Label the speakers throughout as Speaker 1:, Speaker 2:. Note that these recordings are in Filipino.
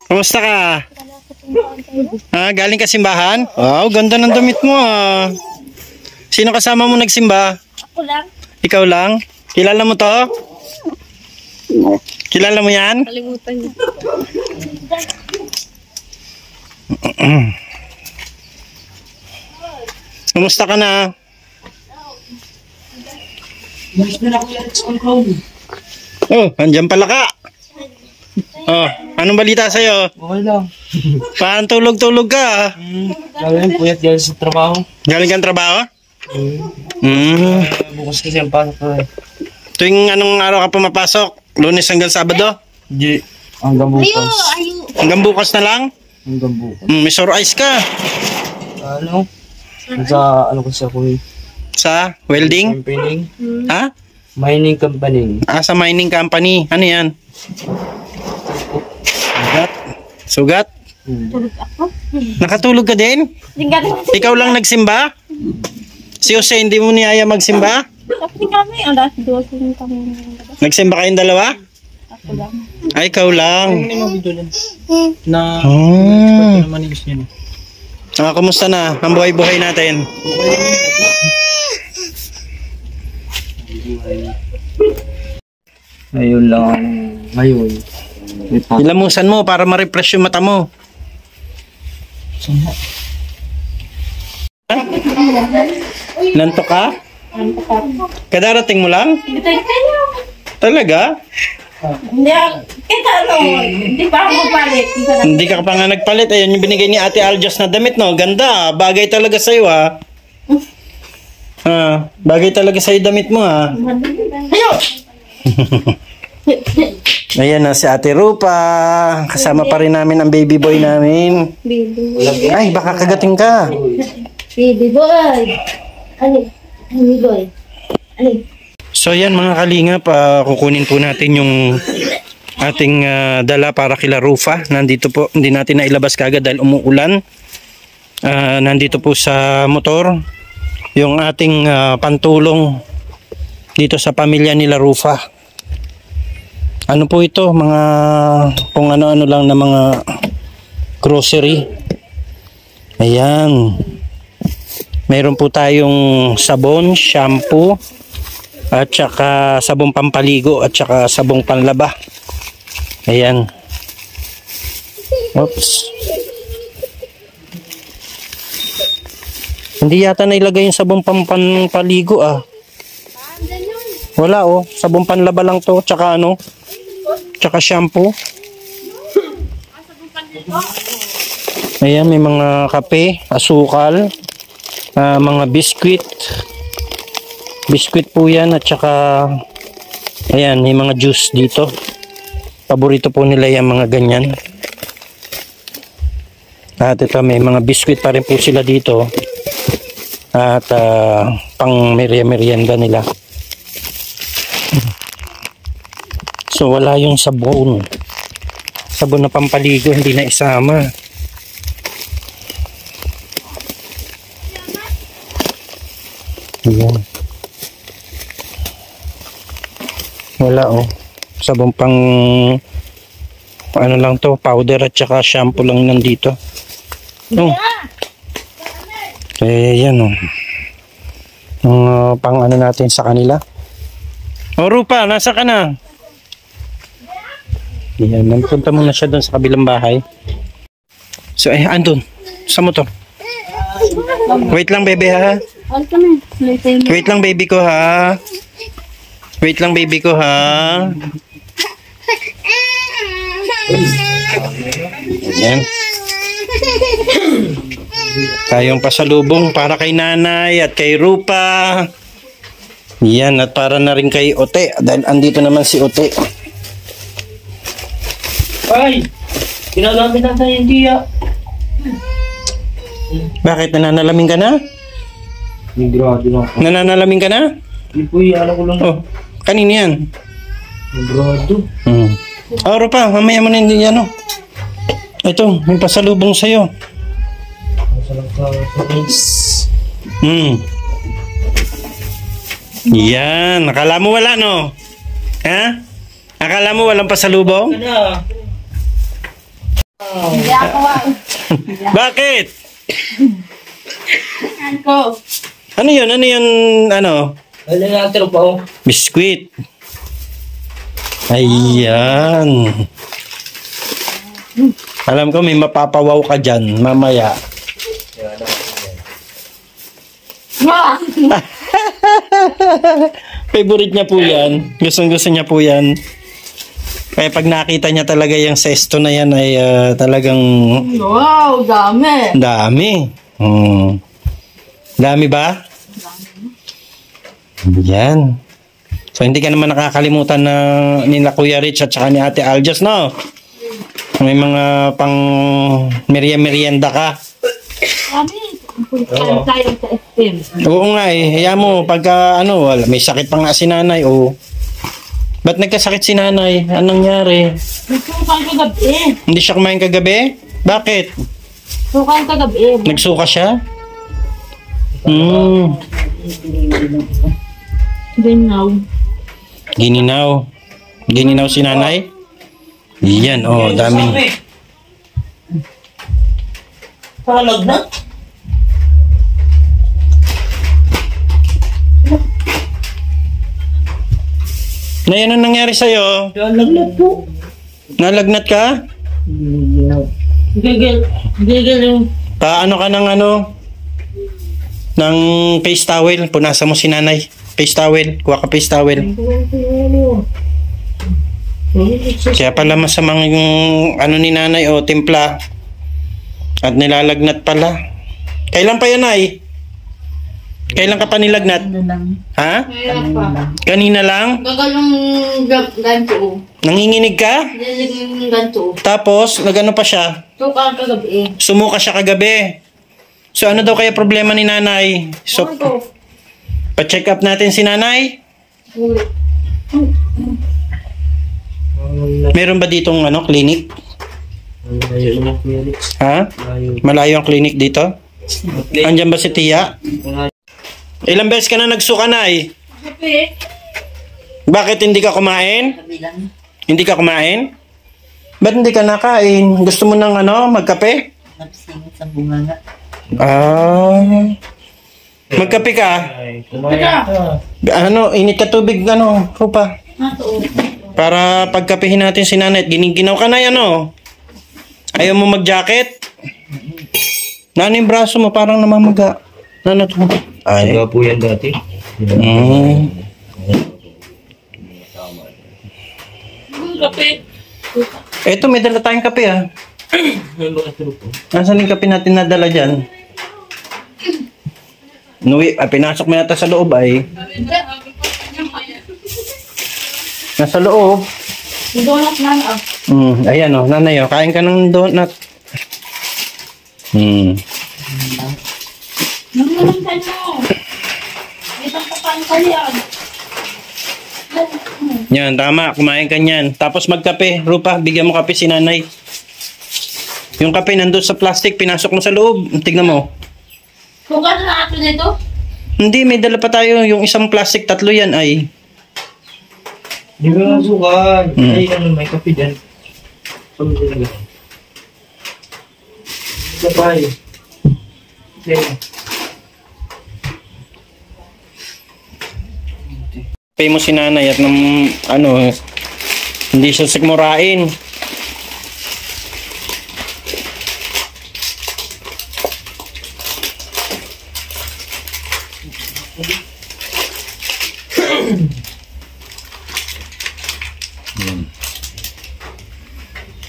Speaker 1: Kumusta ka? Galing ka simbahan? Wow, ganda ng damit mo ah. Sino kasama mo nagsimba?
Speaker 2: Ako lang.
Speaker 1: Ikaw lang? Kilala mo to? Kilala mo yan?
Speaker 2: Kalimutan niya.
Speaker 1: Kumusta ka na? Oh, andyan pala ka. Oh, anong balita sa'yo?
Speaker 3: Okay lang.
Speaker 1: Paano tulog-tulog ka?
Speaker 3: Galing puyat galing sa trabaho.
Speaker 1: Galing kang trabaho?
Speaker 3: Bukas kasi ang pasok ko eh.
Speaker 1: Tuwing anong araw ka pumapasok? Lunes hanggang Sabado?
Speaker 3: Hindi. Hanggang bukas.
Speaker 1: Hanggang bukas na lang?
Speaker 3: Hanggang bukas.
Speaker 1: May sore eyes ka.
Speaker 3: Ano? Sa ano kasi ako eh.
Speaker 1: Sa welding?
Speaker 3: Company.
Speaker 1: Ha?
Speaker 3: Mining company.
Speaker 1: Sa mining company. Ano yan? Sugat? Sugat?
Speaker 2: Tulog ako.
Speaker 1: Nakatulog ka din? Ikaw lang nagsimba? Si Jose hindi mo niyaya magsimba?
Speaker 2: Tapos kami, alas 12 kami.
Speaker 1: Nagsimba kayong dalawa?
Speaker 2: Ako lang.
Speaker 1: Ay, ikaw lang.
Speaker 3: Na manis niya.
Speaker 1: Kumusta na? Ang buhay-buhay natin.
Speaker 3: Ngayon lang. Ngayon.
Speaker 1: Ilamusan mo para ma-refresh yung mata mo. Nanto ka? Kadarating mo lang? Talaga?
Speaker 2: Hindi, kita ano, hindi pa ako magpalit.
Speaker 1: Hindi ka pa nga nagpalit. Ayan yung binigay ni Ate Aljaz na damit, no? Ganda. Bagay talaga sa'yo, ha? Bagay talaga sa'yo damit mo, ha?
Speaker 2: Ayo!
Speaker 1: Ayan na si Ate Rupa. Kasama pa rin namin ang baby boy namin.
Speaker 2: Baby.
Speaker 1: Ay, baka kagating ka.
Speaker 2: Baby boy. Ano? Baby boy. Ano?
Speaker 1: So yan mga kalingap, kukunin po natin yung ating dala para kila Rufa. Nandito po, hindi natin nailabas kagad dahil umuulan. Nandito po sa motor yung ating pantulong dito sa pamilya nila Rufa. Ano po ito? Mga kung ano-ano lang na mga grocery. Ayan. Mayroon po tayong sabon, shampoo, at saka sabong pampaligo at saka sabong panlaba. Ayan. Oops. Hindi yata nailagay yung sabong pampaligo ah. Wala oh, sabong panlaba lang to, tsaka ano? Tsaka shampoo. Ayan, may mga kape, asukal, mga biskwit. Biskwit po yan at saka ayan, may mga juice dito. Paborito po nila yung mga ganyan. At ito may mga biskwit pa rin po sila dito. At pang merienda nila. So wala yung sabon. Sabon na pampaligo hindi na isama. Ayan. Wala oh. Sabon pang ano lang to, powder at saka shampoo lang nandito. Oh. Yan oh. Pang ano natin sa kanila. Oh Rupa, nasa ka na? Yan, nagpunta muna siya doon sa kabilang bahay. So andun, sa motor. Wait lang baby ha. Wait lang baby ko ha. Wait lang baby ko ha. Yan. Tayong pasalubong para kay nanay at kay Rupa. Yan, at para na rin kay Ote. Dahil andito naman si Ote.
Speaker 3: Ay! Ginagamit na tayo yung tiya.
Speaker 1: Bakit? Nananalamin ka na?
Speaker 3: Grado na ako.
Speaker 1: Nananalamin ka na?
Speaker 3: Hindi po ano ko lang.
Speaker 1: Oh, kanina yan.
Speaker 3: Grado.
Speaker 1: Oh, Rupa, mamaya mo na hindi yan. Ito, may pasalubong sa'yo.
Speaker 3: Masarap sa face.
Speaker 1: Yan, akala mo wala no? Ha? Akala mo walang pasalubong?
Speaker 2: Hindi ako
Speaker 1: Bakit?
Speaker 2: ko.
Speaker 1: Ano yun? Ano yun? Ano?
Speaker 3: Wala na ang pa oh.
Speaker 1: Biskwit. Ayan. Alam ko may mapapawaw ka dyan mamaya.
Speaker 2: Ma!
Speaker 1: Favorite niya po yan. Gustong-gusto niya po yan. Kaya pag nakita niya talaga yung sesto na yan ay talagang
Speaker 2: Wow, dami.
Speaker 1: dami. Dami ba? Yan. So hindi ka naman nakakalimutan na nila Kuya Rich at saka ni Ate Aljas, no? May mga pang merienda ka.
Speaker 2: Dami. Punta tayo sa SM.
Speaker 1: Oo nga eh. Hayaan mo, pagka wala, may sakit pa nga si nanay. Ba't nagkasakit si nanay? Anong nangyari?
Speaker 2: Nagsukan kagabi.
Speaker 1: Hindi siya kumain kagabi? Bakit?
Speaker 2: Sukan kagabi.
Speaker 1: Nagsuka siya?
Speaker 2: Ginaw.
Speaker 1: Gininaw. Gininaw si nanay? Yan, dami.
Speaker 3: Palag na?
Speaker 1: Na yan ang nangyari sa'yo?
Speaker 3: Palag na po.
Speaker 1: Nalagnat ka?
Speaker 2: Gigil. Gigil yung...
Speaker 1: Paano ka ng ng face towel? Punasan mo si nanay. Face towel. Kuha ka face towel. Kaya pala masamang yung ni nanay timpla. At nilalagnat pala. Kailan pa yan ay? Kailan ka pa nilagnat? Ha?
Speaker 2: Kaya pa.
Speaker 1: Kanina lang?
Speaker 2: Gagalong ganto.
Speaker 1: Nanginginig ka?
Speaker 2: Gagalong ganto.
Speaker 1: Tapos, nagano pa siya?
Speaker 2: Sukan kagabi.
Speaker 1: Sumuka siya kagabi. So ano daw kaya problema ni nanay? So, pa-check up natin si nanay? Meron ba ditong clinic?
Speaker 3: Malayo na Kuya Rich.
Speaker 1: Ha?
Speaker 3: Malayo.
Speaker 1: Malayo ang clinic dito? Andyan ba si Tia? Ilang beses ka na nagsuka na
Speaker 2: Gabi.
Speaker 1: Bakit hindi ka kumain?
Speaker 2: Gabi lang.
Speaker 1: Hindi ka kumain? Ba't hindi ka nakain? Gusto mo ng magkape?
Speaker 2: Nagsingit sa bunganga.
Speaker 1: Magkape ka?
Speaker 3: Ay, kumain ka.
Speaker 1: Init ka tubig, Rupa.
Speaker 2: Nato.
Speaker 1: Para pagkapihin natin si nanay at giniginaw ka na Ayaw mo mag-jacket? Yung braso mo parang namamaga. Ano to? Ay.
Speaker 3: Diba po yan dati?
Speaker 2: Gabi.
Speaker 1: Eto, may dala tayong kape
Speaker 3: May mga trupo.
Speaker 1: Nasaan yung kape natin nadala dyan? Pinasok mo yata sa loob Nasa loob.
Speaker 2: Donut lang
Speaker 1: Ayan nanay kain ka ng donut.
Speaker 2: Naman ka nyo. Itang kapan ka yan.
Speaker 1: Yan, tama. Kumain ka niyan. Tapos magkape. Rupa, bigyan mo kape si nanay. Yung kape nandun sa plastic, pinasok mo sa loob. Tignan mo.
Speaker 2: Sukan na ato nito.
Speaker 1: Hindi, may dala pa tayo. Yung isang plastic, 3 yan ay.
Speaker 3: Di ba sukan? Ay, may kape dyan. Sabay. Okay.
Speaker 1: Pay mo si nanay at hindi siya sikmurain.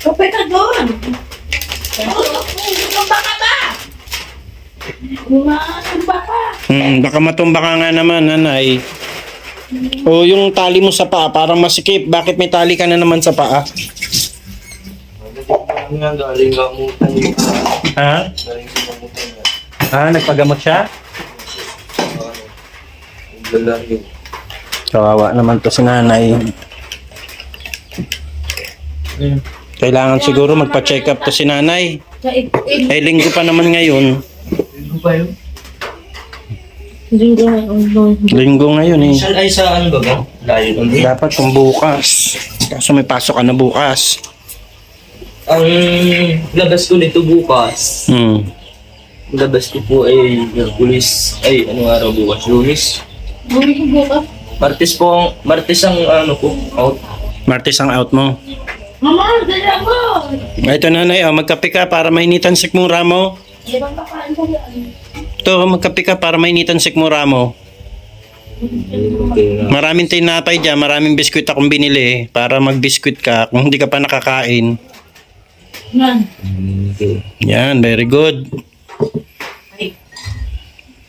Speaker 2: Kape ka doon. Tumba ka ba? Tumba ka.
Speaker 1: Baka matumba ka nga naman, nanay. O yung tali mo sa paa, parang masikip. Bakit may tali ka na naman sa paa?
Speaker 3: Galing gamutan yun.
Speaker 1: Ha?
Speaker 3: Galing gamutan yun.
Speaker 1: Nagpagamot siya?
Speaker 3: Lalayo.
Speaker 1: Kawawa naman to si nanay. Kailangan siguro magpa-check up to si nanay. Linggo pa naman ngayon.
Speaker 3: Linggo pa yun?
Speaker 1: Linggo ngayon
Speaker 3: Saan ay sa ba ba? Layo doon.
Speaker 1: Dapat kung bukas. Kaso may pasok ka na bukas.
Speaker 3: ang labas ko nito bukas. Labas ko po ay Merkulis, ay anong araw bukas? Lunes.
Speaker 2: Bumi ko bukas.
Speaker 3: Martes ang ano ko, out.
Speaker 1: Martes ang out mo.
Speaker 2: Mama, dala mo.
Speaker 1: Ito nanay, oh, magkape ka para mainitan sik mong ramo.
Speaker 2: Di ba kakain ko yan?
Speaker 1: Ito, magkape ka para mainitan sik mong ramo.
Speaker 3: Okay na.
Speaker 1: Maraming tinapay dyan, maraming biskwit akong binili para magbiskwit ka kung hindi ka pa nakakain.
Speaker 2: Nan.
Speaker 3: Okay.
Speaker 1: Yan, very good.
Speaker 2: Ay.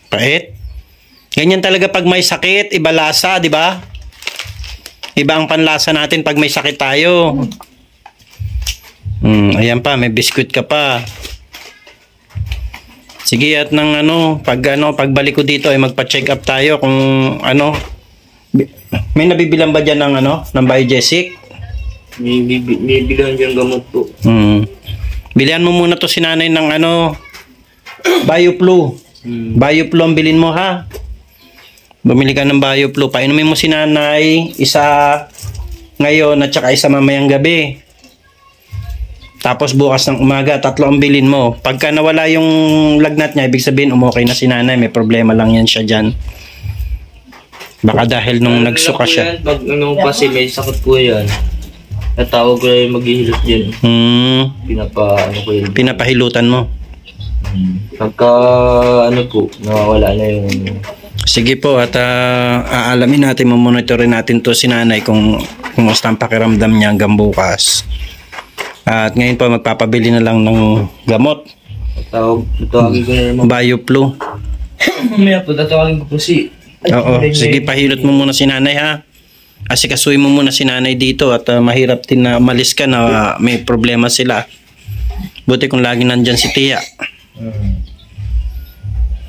Speaker 1: Pait. Ganyan talaga pag may sakit, iba lasa, di ba? Iba ang panlasa natin pag may sakit tayo. Ayan pa, may biskwit ka pa. Sige, at ng pagbalik ko dito ay magpa-check up tayo kung may nabibilang ba diyan ng ng Biogesic?
Speaker 3: May bilang dyan gamot po.
Speaker 1: Bilihan mo muna to si nanay ng BioFlu. BioFlu ang bilin mo, ha. Bumili ka ng BioFlu. Painumin mo si nanay isa ngayon at saka isa mamayang gabi. Tapos bukas ng umaga, 3 ang bilin mo. Pagka nawala yung lagnat niya, ibig sabihin umokay na si nanay. May problema lang yan siya dyan. Baka dahil nung nagsuka siya.
Speaker 3: Pag kasi may sakit po yan. Natawag ko na yung maghihilot dyan. Ko yun.
Speaker 1: Pinapahilutan mo.
Speaker 3: Pagka po, nawawala na yung...
Speaker 1: Sige po, at aalamin natin, mamonitorin natin to si nanay kung kumusta ang pakiramdam niya hanggang bukas. At ngayon po, magpapabili na lang ng gamot.
Speaker 3: Tatawagin ko na naman.
Speaker 1: BioFlu.
Speaker 3: Mamaya po, tatawagin ko po si...
Speaker 1: Oo, sige, pahilot mo muna si nanay, ha. Asikasuhin mo muna si nanay dito at mahirap din na umalis ka na may problema sila. Buti kung lagi nandyan si Tia.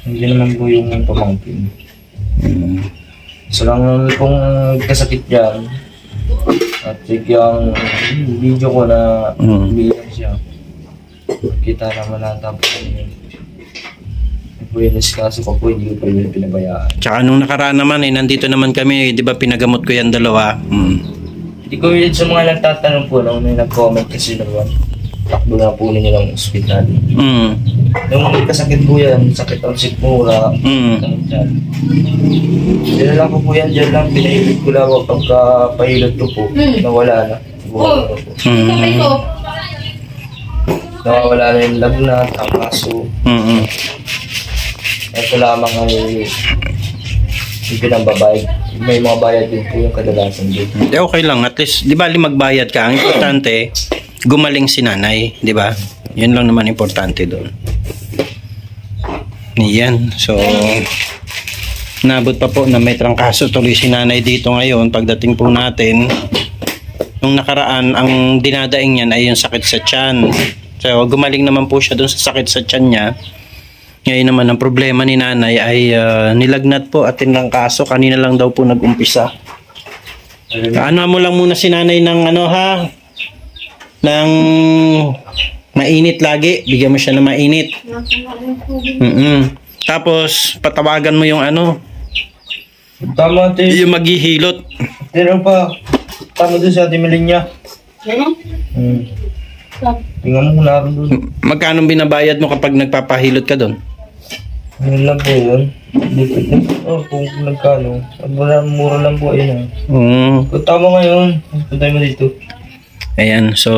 Speaker 3: Hindi naman po yung pamangkin. So lang kung kasakit dyan, at yung video ko na bilang siya, kita naman nata po yun. Buenos kaso ko po, hindi ko po yun pinabayaan.
Speaker 1: Tsaka nung nakaraan naman nandito naman kami, di ba pinagamot ko yan dalawa?
Speaker 3: Hindi ko yun sa mga nagtatanong po, nung may nag-comment kasi naman, takbo na po ninyo ng hospital. Nung may kasakit po yan, sakit ang sikmura, dinala ko po yan dyan lang, pinahilot ko lang pagka pahilot ko po, nawala na. Nawawala na yung lagnat, ang aso. Ito lamang ay yung pinambabayad. May mga bayad din po yung kadalasan din.
Speaker 1: Okay lang, at least, di ba magbayad ka? Ang importante, gumaling si nanay, di ba? Yun lang naman importante doon. Yan, so nabot pa po na may trangkaso tuloy si nanay dito ngayon. Pagdating po natin, nung nakaraan, ang dinadaing niyan ay yung sakit sa tiyan. So gumaling naman po siya doon sa sakit sa tiyan niya. Ngayon naman ang problema ni nanay ay nilagnat po at tinangkaso. Kanina lang daw po nag-umpisa. Ano mo lang muna si nanay ng ng mainit lagi. Bigyan mo siya ng mainit. Tapos patawagan mo yung
Speaker 3: Tama ate.
Speaker 1: yung maghihilot.
Speaker 3: Pero pa, tama doon sa ating malinya. Tingnan mo na rin doon.
Speaker 1: Magkano binabayad mo kapag nagpapahilot ka doon?
Speaker 3: Yun lang po yun. Kung nagkano. Mura lang po yun. Kung tama ngayon, punta mo dito.
Speaker 1: Ayan, so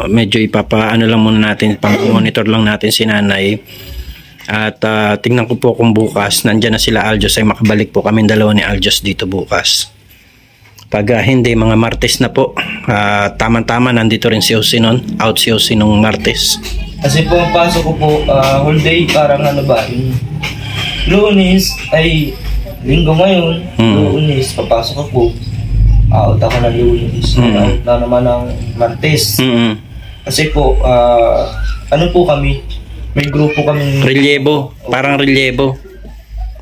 Speaker 1: medyo ipapaano lang muna natin, pang-monitor lang natin si nanay. At tingnan ko po kung bukas nandyan na sila Aljos ay makabalik po kami dalawa ni Aljos dito bukas. Pag hindi, mga Martes na po. Tama-tama nandito rin si Jose nun. Out si Jose nung Martes.
Speaker 3: Kasi po ang pasok ko po, whole day parang Lunes ay linggo ngayon. Lunes, papasok ako. Out ako ng Lunes. Out na naman ng Martes. Kasi po, po kami? May grupo kami.
Speaker 1: Relievo. Parang relievo.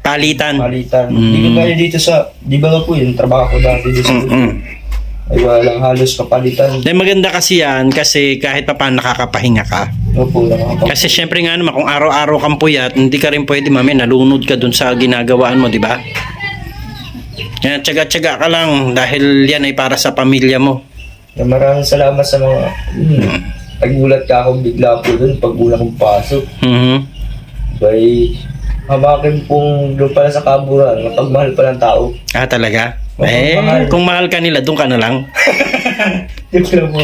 Speaker 1: Palitan.
Speaker 3: Hindi ko kaya dito sa, di ba nga po yun, trabaho ko dati dito sa ay walang halos kapalitan.
Speaker 1: Dahil maganda kasi yan, kasi kahit pa paano nakakapahinga ka.
Speaker 3: Opo,
Speaker 1: kasi syempre nga naman, kung araw-araw kang puyat, hindi ka rin pwede nalunod ka dun sa ginagawaan mo, di ba? Yan, tiyaga-tiyaga ka lang dahil yan ay para sa pamilya mo.
Speaker 3: Maraming salamat sa mga Nagulat ka akong bigla po doon pag una kong pasok. Bay, habakin pong doon pala sa kaburan, mapagmahal pa ng tao.
Speaker 1: Ah, talaga?
Speaker 3: Mahal.
Speaker 1: Kung mahal ka nila, doon ka na lang.
Speaker 3: Yung lang po.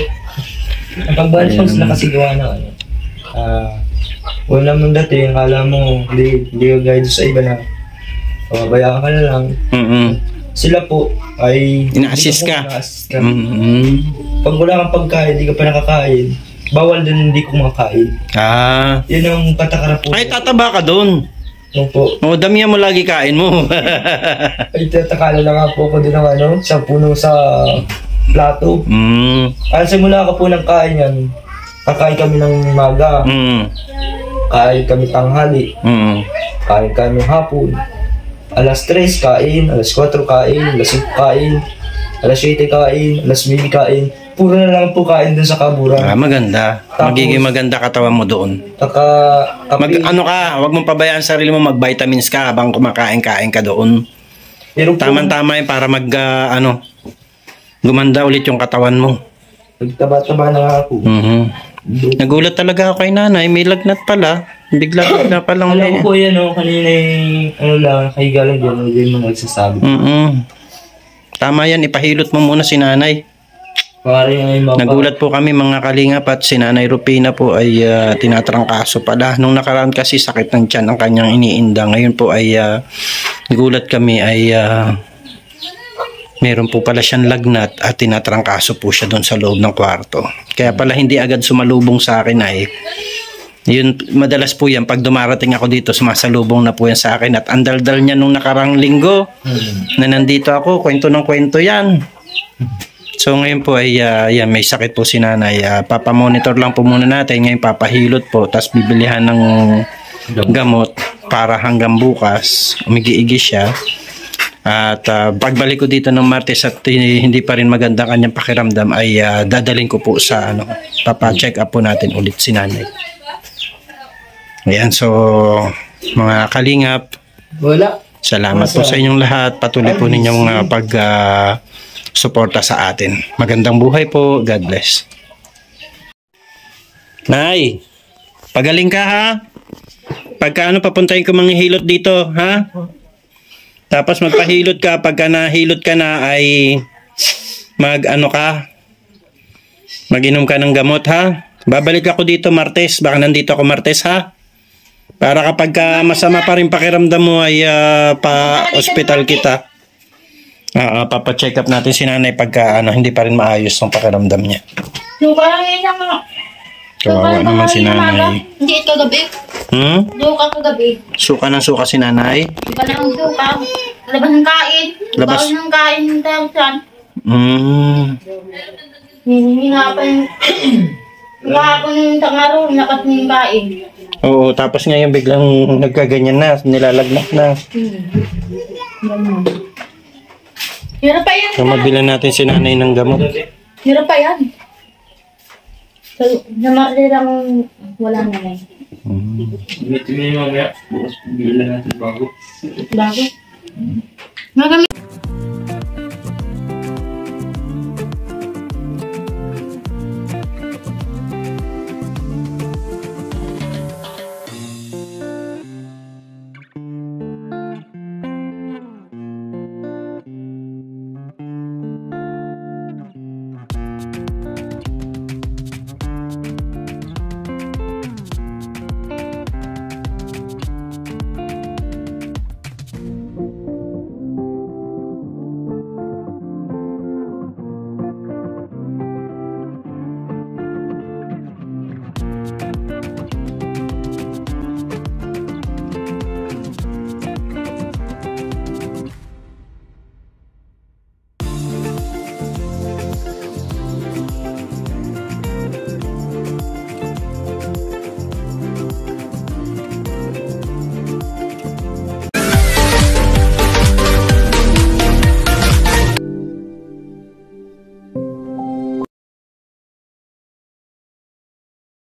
Speaker 3: Mapagmahal po sila kasi gawa ng ano. Wala mong dati, akala mo, hindi ka guide sa iba na pababayaan ka na lang. Sila po ay
Speaker 1: Ina-assist ka?
Speaker 3: Ina-assist ka. Pag wala kang pagkain, hindi ka pa nakakain, bawal din hindi kumakain. Yun ang patakaran po.
Speaker 1: Ay, tataba ka doon.
Speaker 3: Opo.
Speaker 1: Damihan mo lagi kain mo.
Speaker 3: Ay, tatakala na nga po ako din ng ano, sa puno sa plato. Simula ka po ng kain yan, kakain kami ng maga, kain kami tanghali, kain kami hapon. Alas 3 kain, alas 4 kain, alas 5 kain, alas 7 kain, alas 9 kain. Puro na lang po kain dun sa kaburan.
Speaker 1: Maganda. Magiging maganda katawan mo doon. Ano ka, wag mong pabayaan sarili mo, mag-vitamins ka habang kumakain-kain ka doon. Tama-tama yun para gumanda ulit yung katawan mo.
Speaker 3: Nagtaba-taba na nga ako.
Speaker 1: Nagulat talaga ako kay nanay, may lagnat pala. Bigla palang
Speaker 3: alam ko po yan, kanina yung kahiga lang dyan, hindi mo nagsasabi. Tama yan, ipahilot mo muna si nanay. Nagulat po kami mga kalingap at si Nanay Rupina po ay tinatrangkaso pala. Nung nakaraan kasi sakit ng tiyan ang kanyang iniinda. Ngayon po ay nagulat kami ay meron po pala siyang lagnat at tinatrangkaso po siya doon sa loob ng kwarto. Kaya pala hindi agad sumalubong sa akin ay yun, madalas po yan pag dumarating ako dito sumasalubong na po yan sa akin at andaldal niya nung nakarang linggo na nandito ako, kwento ng kwento yan. So ngayon po ay may sakit po si nanay. Papamonitor lang po muna natin. Ngayon papahilot po. Tapos bibilihan ng gamot para hanggang bukas. Umigi-igi siya. At pagbalik ko dito ng Martes at hindi pa rin maganda kanyang pakiramdam ay dadaling ko po sa papa-check up po natin ulit si nanay. Ayan, so mga kalingap. Salamat po sa inyong lahat. Patuloy po ninyong suporta sa atin. Magandang buhay po. God bless. Nay, pagaling ka ha? Pagka papuntahin ko mga hilot dito, ha? Tapos magpahilot ka. Pagka nahilot ka na ay mag-inom ka ng gamot, ha? Babalik ako dito Martes. Baka nandito ako Martes, ha? Para kapag masama pa rin pakiramdam mo ay pa-hospital kita. Papa-check up natin si nanay pagka hindi pa rin maayos ang pakiramdam niya.
Speaker 2: Suka lang yun ang
Speaker 1: Kawawa naman si nanay.
Speaker 2: Hindi ito gabi. Suka kagabi.
Speaker 1: Suka ng suka si nanay.
Speaker 2: Suka na ang suka. Labas ng kain.
Speaker 1: Labas
Speaker 2: ng kain. Tawag saan. Hihinga pa yung kahapon yung tangaro. Nakat na yung kain.
Speaker 1: Oo, tapos ngayon biglang nagkaganyan na. Nilalagnat na.
Speaker 2: Hirap pa yan.
Speaker 1: So, mabilan natin si nanay ng gamot.
Speaker 2: Hirap pa yan. So, namarli lang wala na lang.
Speaker 3: Gamitin mo yung mamaya. Bukas bilan natin bago.
Speaker 2: Bago?